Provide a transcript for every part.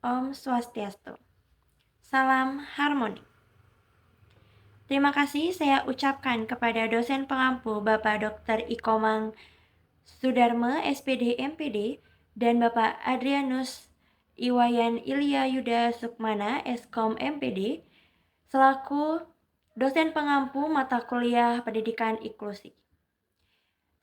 Om Swastiastu. Salam harmoni. Terima kasih saya ucapkan kepada dosen pengampu Bapak Dr. Ikomang Sudarme, SPD, MPD, dan Bapak Adrianus Iwayan Ilya Yuda Sukmana, Eskom, MPD, selaku dosen pengampu mata kuliah Pendidikan Inklusi.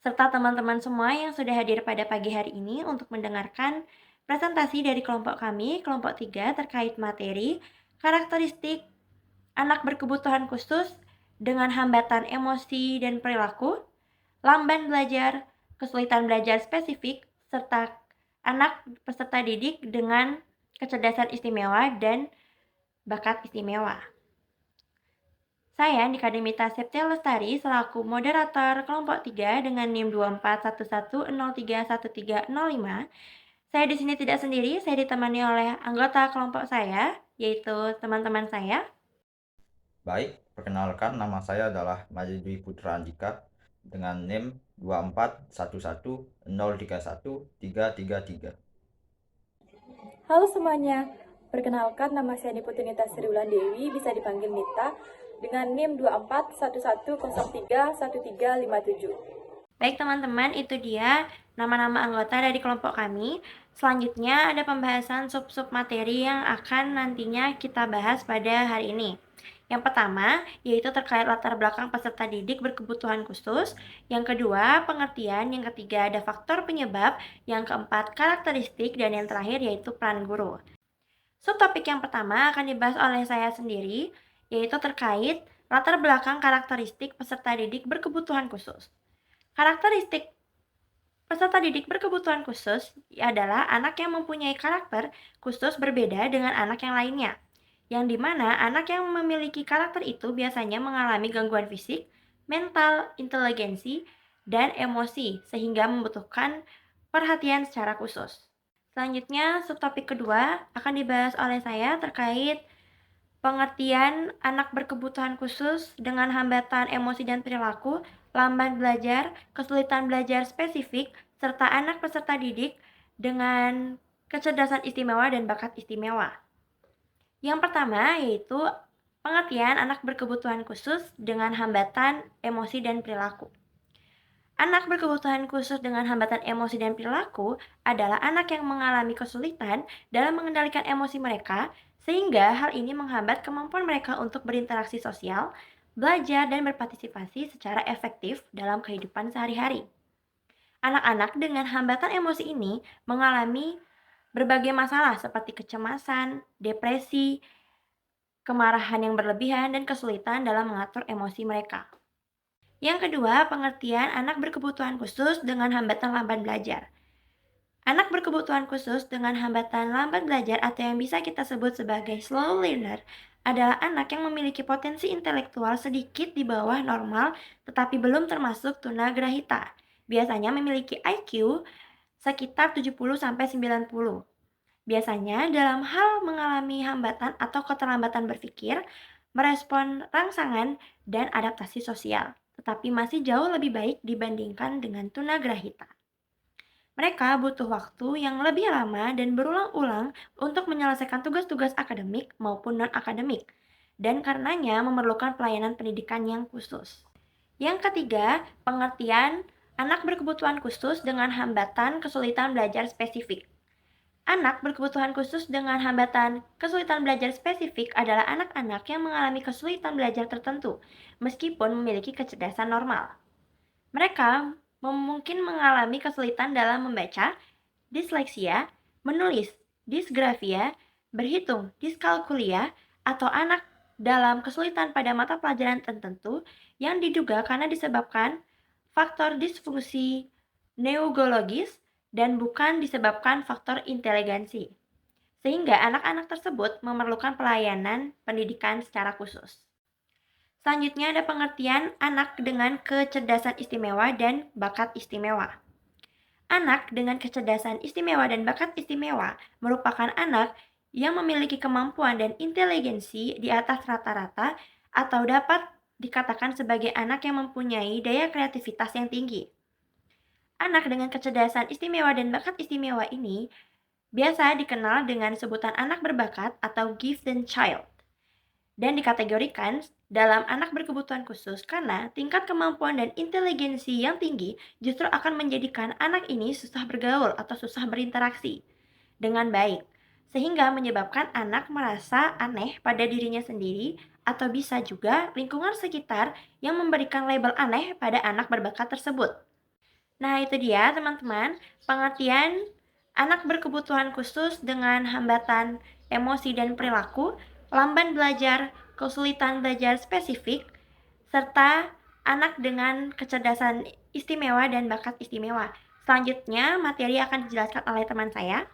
Serta teman-teman semua yang sudah hadir pada pagi hari ini untuk mendengarkan presentasi dari kelompok kami, kelompok 3, terkait materi, karakteristik anak berkebutuhan khusus dengan hambatan emosi dan perilaku, lamban belajar, kesulitan belajar spesifik, serta anak peserta didik dengan kecerdasan istimewa dan bakat istimewa. Saya Nikademita Septia Lestari selaku moderator kelompok 3 dengan NIM 2411031305. Saya di sini tidak sendiri, saya ditemani oleh anggota kelompok saya, yaitu teman-teman saya. Baik, perkenalkan nama saya adalah Majidwi Putra Andika dengan NIM 24110313333. Halo semuanya, perkenalkan nama saya Niputunita Sriwulan Dewi, bisa dipanggil Nita, dengan NIM 2411031357. Baik teman-teman, itu dia nama-nama anggota dari kelompok kami. Selanjutnya ada pembahasan sub-sub materi yang akan nantinya kita bahas pada hari ini. Yang pertama, yaitu terkait latar belakang peserta didik berkebutuhan khusus. Yang kedua, pengertian. Yang ketiga, ada faktor penyebab. Yang keempat, karakteristik. Dan yang terakhir, yaitu peran guru. Subtopik yang pertama akan dibahas oleh saya sendiri, yaitu terkait latar belakang karakteristik peserta didik berkebutuhan khusus. Karakteristik peserta didik berkebutuhan khusus adalah anak yang mempunyai karakter khusus berbeda dengan anak yang lainnya, yang dimana anak yang memiliki karakter itu biasanya mengalami gangguan fisik, mental, inteligensi, dan emosi, sehingga membutuhkan perhatian secara khusus. Selanjutnya, subtopik kedua akan dibahas oleh saya terkait pengertian anak berkebutuhan khusus dengan hambatan emosi dan perilaku, lamban belajar, kesulitan belajar spesifik, serta anak peserta didik dengan kecerdasan istimewa dan bakat istimewa. Yang pertama yaitu pengertian anak berkebutuhan khusus dengan hambatan emosi dan perilaku. Anak berkebutuhan khusus dengan hambatan emosi dan perilaku adalah anak yang mengalami kesulitan dalam mengendalikan emosi mereka, sehingga hal ini menghambat kemampuan mereka untuk berinteraksi sosial, belajar, dan berpartisipasi secara efektif dalam kehidupan sehari-hari. Anak-anak dengan hambatan emosi ini mengalami berbagai masalah seperti kecemasan, depresi, kemarahan yang berlebihan, dan kesulitan dalam mengatur emosi mereka. Yang kedua, pengertian anak berkebutuhan khusus dengan hambatan lamban belajar. Anak berkebutuhan khusus dengan hambatan lamban belajar atau yang bisa kita sebut sebagai slow learner adalah anak yang memiliki potensi intelektual sedikit di bawah normal tetapi belum termasuk tunagrahita. Biasanya memiliki IQ sekitar 70-90. Biasanya dalam hal mengalami hambatan atau keterlambatan berpikir, merespon rangsangan, dan adaptasi sosial, tetapi masih jauh lebih baik dibandingkan dengan tunagrahita. Mereka butuh waktu yang lebih lama dan berulang-ulang untuk menyelesaikan tugas-tugas akademik maupun non-akademik, dan karenanya memerlukan pelayanan pendidikan yang khusus. Yang ketiga, pengertian anak berkebutuhan khusus dengan hambatan kesulitan belajar spesifik. Anak berkebutuhan khusus dengan hambatan kesulitan belajar spesifik adalah anak-anak yang mengalami kesulitan belajar tertentu, meskipun memiliki kecerdasan normal. Mereka mungkin mengalami kesulitan dalam membaca, disleksia, menulis, disgrafia, berhitung, diskalkulia, atau anak dalam kesulitan pada mata pelajaran tertentu yang diduga karena disebabkan faktor disfungsi neurologis dan bukan disebabkan faktor inteligensi, sehingga anak-anak tersebut memerlukan pelayanan pendidikan secara khusus. Selanjutnya ada pengertian anak dengan kecerdasan istimewa dan bakat istimewa. Anak dengan kecerdasan istimewa dan bakat istimewa merupakan anak yang memiliki kemampuan dan inteligensi di atas rata-rata atau dapat dikatakan sebagai anak yang mempunyai daya kreativitas yang tinggi. Anak dengan kecerdasan istimewa dan bakat istimewa ini Biasa dikenal dengan sebutan anak berbakat atau gifted child, dan dikategorikan dalam anak berkebutuhan khusus karena tingkat kemampuan dan inteligensi yang tinggi justru akan menjadikan anak ini susah bergaul atau susah berinteraksi dengan baik, sehingga menyebabkan anak merasa aneh pada dirinya sendiri atau bisa juga lingkungan sekitar yang memberikan label aneh pada anak berbakat tersebut. Nah, itu dia teman-teman, pengertian anak berkebutuhan khusus dengan hambatan emosi dan perilaku, lamban belajar, kesulitan belajar spesifik, serta anak dengan kecerdasan istimewa dan bakat istimewa. Selanjutnya, materi akan dijelaskan oleh teman saya.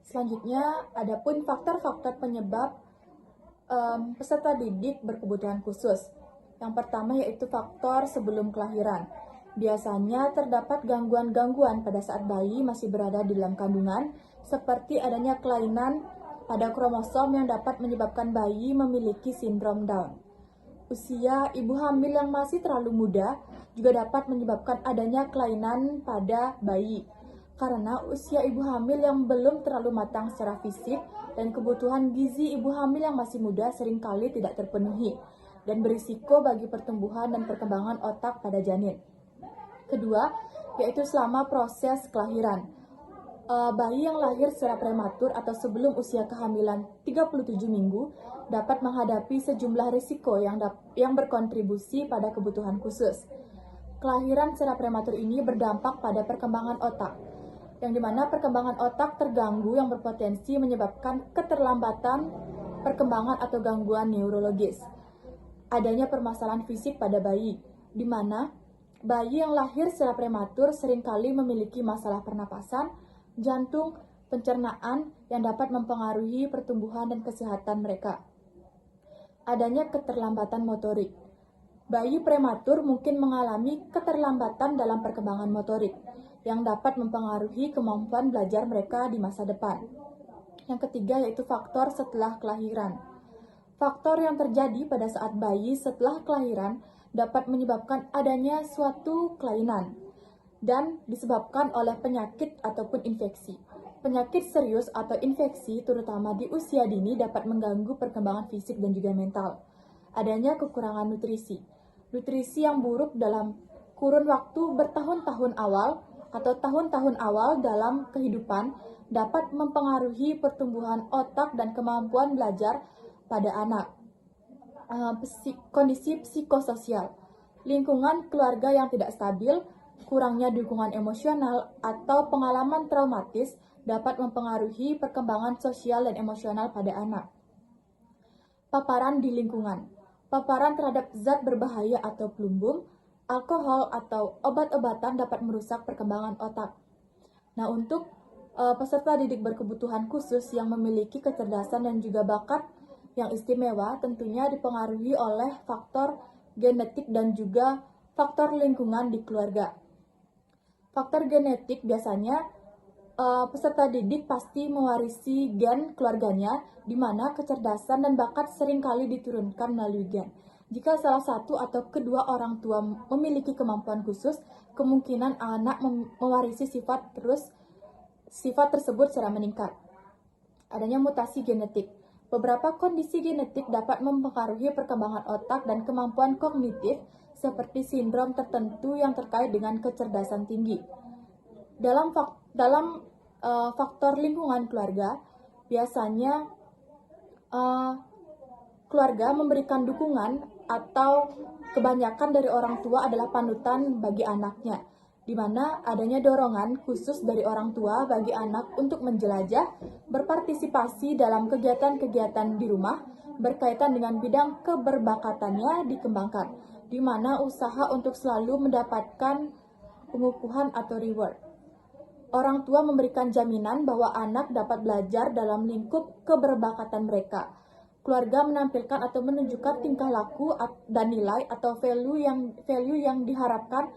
Selanjutnya, adapun faktor-faktor penyebab peserta didik berkebutuhan khusus. Yang pertama yaitu faktor sebelum kelahiran. Biasanya terdapat gangguan-gangguan pada saat bayi masih berada di dalam kandungan, seperti adanya kelainan pada kromosom yang dapat menyebabkan bayi memiliki sindrom Down. Usia ibu hamil yang masih terlalu muda juga dapat menyebabkan adanya kelainan pada bayi, karena usia ibu hamil yang belum terlalu matang secara fisik dan kebutuhan gizi ibu hamil yang masih muda seringkali tidak terpenuhi dan berisiko bagi pertumbuhan dan perkembangan otak pada janin. Kedua, yaitu selama proses kelahiran. Bayi yang lahir secara prematur atau sebelum usia kehamilan 37 minggu dapat menghadapi sejumlah risiko yang berkontribusi pada kebutuhan khusus. Kelahiran secara prematur ini berdampak pada perkembangan otak, yang dimana perkembangan otak terganggu yang berpotensi menyebabkan keterlambatan perkembangan atau gangguan neurologis. Adanya permasalahan fisik pada bayi, di mana bayi yang lahir secara prematur seringkali memiliki masalah pernapasan, jantung, pencernaan yang dapat mempengaruhi pertumbuhan dan kesehatan mereka. Adanya keterlambatan motorik. Bayi prematur mungkin mengalami keterlambatan dalam perkembangan motorik yang dapat mempengaruhi kemampuan belajar mereka di masa depan. Yang ketiga yaitu faktor setelah kelahiran. Faktor yang terjadi pada saat bayi setelah kelahiran dapat menyebabkan adanya suatu kelainan dan disebabkan oleh penyakit ataupun infeksi. Penyakit serius atau infeksi terutama di usia dini dapat mengganggu perkembangan fisik dan juga mental. Adanya kekurangan nutrisi. Nutrisi yang buruk dalam kurun waktu bertahun-tahun awal atau tahun-tahun awal dalam kehidupan dapat mempengaruhi pertumbuhan otak dan kemampuan belajar pada anak. Kondisi psikososial. Lingkungan keluarga yang tidak stabil, kurangnya dukungan emosional, atau pengalaman traumatis dapat mempengaruhi perkembangan sosial dan emosional pada anak. Paparan di lingkungan. Paparan terhadap zat berbahaya atau plumbum, alkohol, atau obat-obatan dapat merusak perkembangan otak. Nah, untuk peserta didik berkebutuhan khusus yang memiliki kecerdasan dan juga bakat yang istimewa tentunya dipengaruhi oleh faktor genetik dan juga faktor lingkungan di keluarga. Faktor genetik biasanya peserta didik pasti mewarisi gen keluarganya, di mana kecerdasan dan bakat seringkali diturunkan melalui gen. Jika salah satu atau kedua orang tua memiliki kemampuan khusus, kemungkinan anak mewarisi sifat tersebut secara meningkat. Adanya mutasi genetik. Beberapa kondisi genetik dapat mempengaruhi perkembangan otak dan kemampuan kognitif seperti sindrom tertentu yang terkait dengan kecerdasan tinggi. Dalam faktor lingkungan keluarga, biasanya keluarga memberikan dukungan atau kebanyakan dari orang tua adalah panutan bagi anaknya, di mana adanya dorongan khusus dari orang tua bagi anak untuk menjelajah, berpartisipasi dalam kegiatan-kegiatan di rumah berkaitan dengan bidang keberbakatannya dikembangkan, di mana usaha untuk selalu mendapatkan pengukuhan atau reward. Orang tua memberikan jaminan bahwa anak dapat belajar dalam lingkup keberbakatan mereka. Keluarga menampilkan atau menunjukkan tingkah laku dan nilai atau value yang diharapkan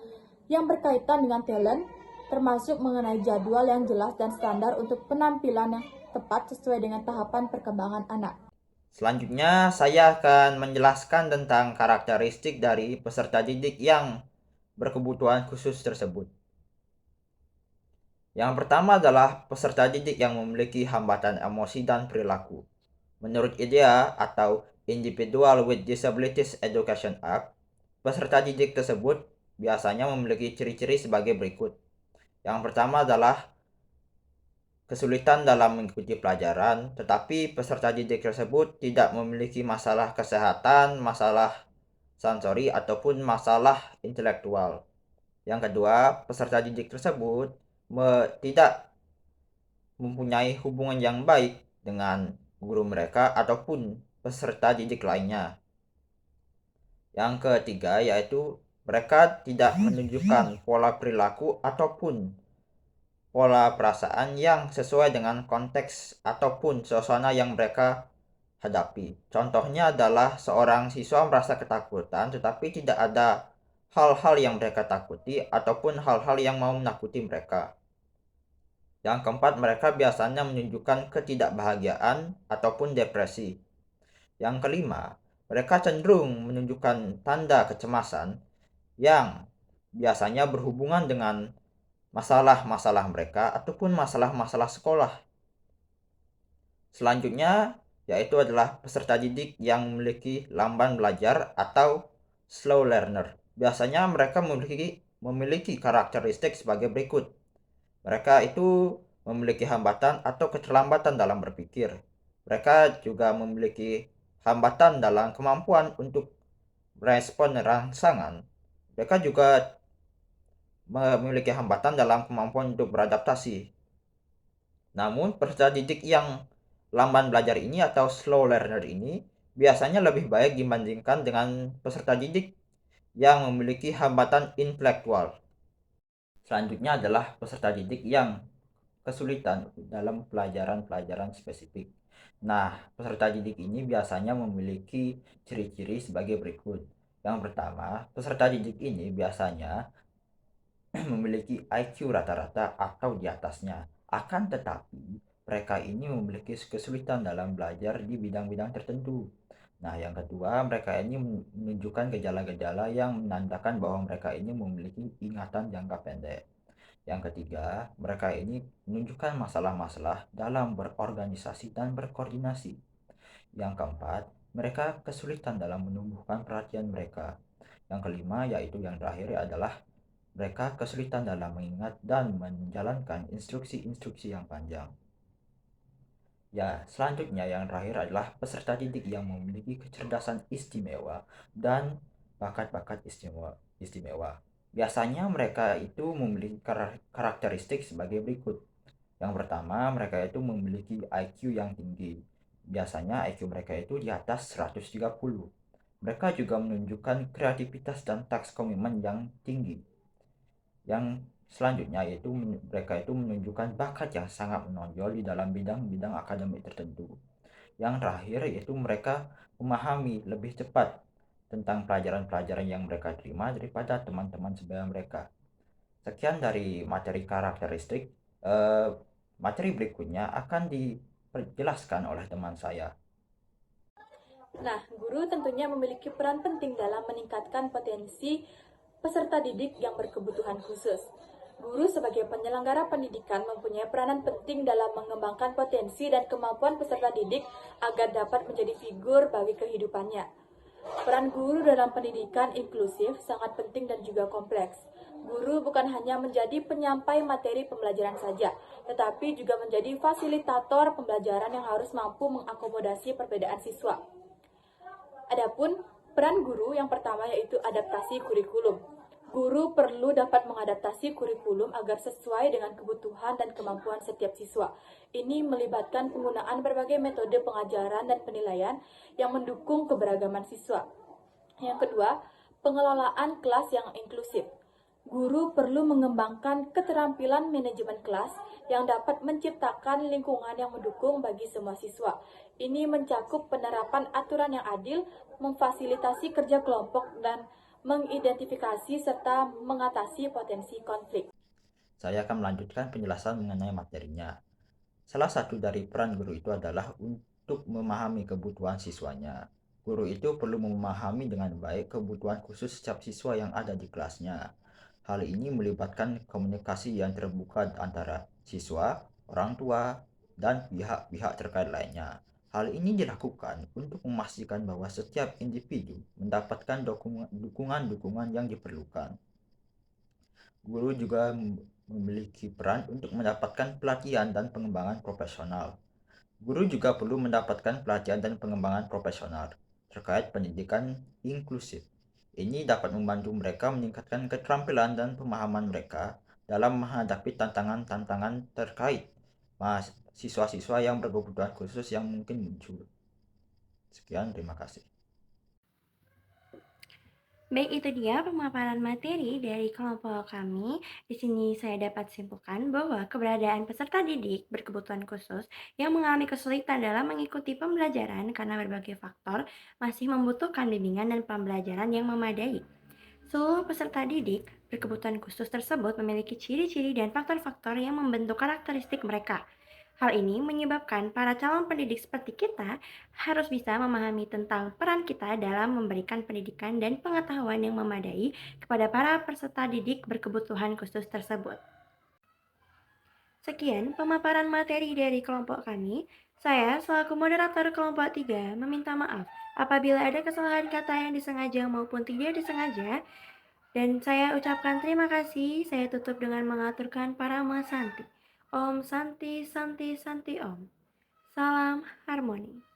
yang berkaitan dengan talent, termasuk mengenai jadwal yang jelas dan standar untuk penampilan yang tepat sesuai dengan tahapan perkembangan anak. Selanjutnya, saya akan menjelaskan tentang karakteristik dari peserta didik yang berkebutuhan khusus tersebut. Yang pertama adalah peserta didik yang memiliki hambatan emosi dan perilaku. Menurut IDEA atau Individual with Disabilities Education Act, peserta didik tersebut biasanya memiliki ciri-ciri sebagai berikut. Yang pertama adalah kesulitan dalam mengikuti pelajaran, tetapi peserta didik tersebut tidak memiliki masalah kesehatan, masalah sensori, ataupun masalah intelektual. Yang kedua, peserta didik tersebut tidak mempunyai hubungan yang baik dengan guru mereka ataupun peserta didik lainnya. Yang ketiga, yaitu mereka tidak menunjukkan pola perilaku ataupun pola perasaan yang sesuai dengan konteks ataupun suasana yang mereka hadapi. Contohnya adalah seorang siswa merasa ketakutan tetapi tidak ada hal-hal yang mereka takuti ataupun hal-hal yang mau menakuti mereka. Yang keempat, mereka biasanya menunjukkan ketidakbahagiaan ataupun depresi. Yang kelima, mereka cenderung menunjukkan tanda kecemasan yang biasanya berhubungan dengan masalah-masalah mereka ataupun masalah-masalah sekolah. Selanjutnya, yaitu adalah peserta didik yang memiliki lamban belajar atau slow learner. Biasanya mereka memiliki karakteristik sebagai berikut. Mereka itu memiliki hambatan atau keterlambatan dalam berpikir. Mereka juga memiliki hambatan dalam kemampuan untuk merespon rangsangan. Mereka juga memiliki hambatan dalam kemampuan untuk beradaptasi. Namun, peserta didik yang lamban belajar ini atau slow learner ini biasanya lebih baik dibandingkan dengan peserta didik yang memiliki hambatan intelektual. Selanjutnya adalah peserta didik yang kesulitan dalam pelajaran-pelajaran spesifik. Nah, peserta didik ini biasanya memiliki ciri-ciri sebagai berikut. Yang pertama, peserta didik ini biasanya memiliki IQ rata-rata atau di atasnya. Akan tetapi, mereka ini memiliki kesulitan dalam belajar di bidang-bidang tertentu. Nah, yang kedua, mereka ini menunjukkan gejala-gejala yang menandakan bahwa mereka ini memiliki ingatan jangka pendek. Yang ketiga, mereka ini menunjukkan masalah-masalah dalam berorganisasi dan berkoordinasi. Yang keempat, mereka kesulitan dalam menumbuhkan perhatian mereka. Yang kelima, yaitu yang terakhir adalah mereka kesulitan dalam mengingat dan menjalankan instruksi-instruksi yang panjang. Ya, selanjutnya yang terakhir adalah peserta didik yang memiliki kecerdasan istimewa dan bakat-bakat istimewa. Biasanya mereka itu memiliki karakteristik sebagai berikut. Yang pertama, mereka itu memiliki IQ yang tinggi. Biasanya IQ mereka itu di atas 130. Mereka juga menunjukkan kreativitas dan task commitment yang tinggi. Yang selanjutnya yaitu mereka itu menunjukkan bakat yang sangat menonjol di dalam bidang-bidang akademik tertentu. Yang terakhir yaitu mereka memahami lebih cepat tentang pelajaran-pelajaran yang mereka terima daripada teman-teman sebaya mereka. Sekian dari materi karakteristik. Materi berikutnya akan dijelaskan oleh teman saya. Nah, guru tentunya memiliki peran penting dalam meningkatkan potensi peserta didik yang berkebutuhan khusus. Guru sebagai penyelenggara pendidikan mempunyai peranan penting dalam mengembangkan potensi dan kemampuan peserta didik agar dapat menjadi figur bagi kehidupannya. Peran guru dalam pendidikan inklusif sangat penting dan juga kompleks. Guru bukan hanya menjadi penyampai materi pembelajaran saja, tetapi juga menjadi fasilitator pembelajaran yang harus mampu mengakomodasi perbedaan siswa. Adapun peran guru yang pertama yaitu adaptasi kurikulum. Guru perlu dapat mengadaptasi kurikulum agar sesuai dengan kebutuhan dan kemampuan setiap siswa. Ini melibatkan penggunaan berbagai metode pengajaran dan penilaian yang mendukung keberagaman siswa. Yang kedua, pengelolaan kelas yang inklusif. Guru perlu mengembangkan keterampilan manajemen kelas yang dapat menciptakan lingkungan yang mendukung bagi semua siswa. Ini mencakup penerapan aturan yang adil, memfasilitasi kerja kelompok, dan mengidentifikasi serta mengatasi potensi konflik. Saya akan melanjutkan penjelasan mengenai materinya. Salah satu dari peran guru itu adalah untuk memahami kebutuhan siswanya. Guru itu perlu memahami dengan baik kebutuhan khusus setiap siswa yang ada di kelasnya. Hal ini melibatkan komunikasi yang terbuka antara siswa, orang tua, dan pihak-pihak terkait lainnya. Hal ini dilakukan untuk memastikan bahwa setiap individu mendapatkan dukungan-dukungan yang diperlukan. Guru juga memiliki peran untuk mendapatkan pelatihan dan pengembangan profesional. Guru juga perlu mendapatkan pelatihan dan pengembangan profesional terkait pendidikan inklusif. Ini dapat membantu mereka meningkatkan keterampilan dan pemahaman mereka dalam menghadapi tantangan-tantangan terkait siswa-siswa yang berkebutuhan khusus yang mungkin muncul. Sekian, terima kasih. Baik, itu dia pemaparan materi dari kelompok kami. Di sini saya dapat simpulkan bahwa keberadaan peserta didik berkebutuhan khusus yang mengalami kesulitan dalam mengikuti pembelajaran karena berbagai faktor masih membutuhkan bimbingan dan pembelajaran yang memadai. Seluruh peserta didik berkebutuhan khusus tersebut memiliki ciri-ciri dan faktor-faktor yang membentuk karakteristik mereka. Hal ini menyebabkan para calon pendidik seperti kita harus bisa memahami tentang peran kita dalam memberikan pendidikan dan pengetahuan yang memadai kepada para peserta didik berkebutuhan khusus tersebut. Sekian pemaparan materi dari kelompok kami. Saya selaku moderator kelompok 3 meminta maaf apabila ada kesalahan kata yang disengaja maupun tidak disengaja. Dan saya ucapkan terima kasih. Saya tutup dengan mengaturkan Parama Santi. Om Santi Santi Santi Om. Salam harmoni.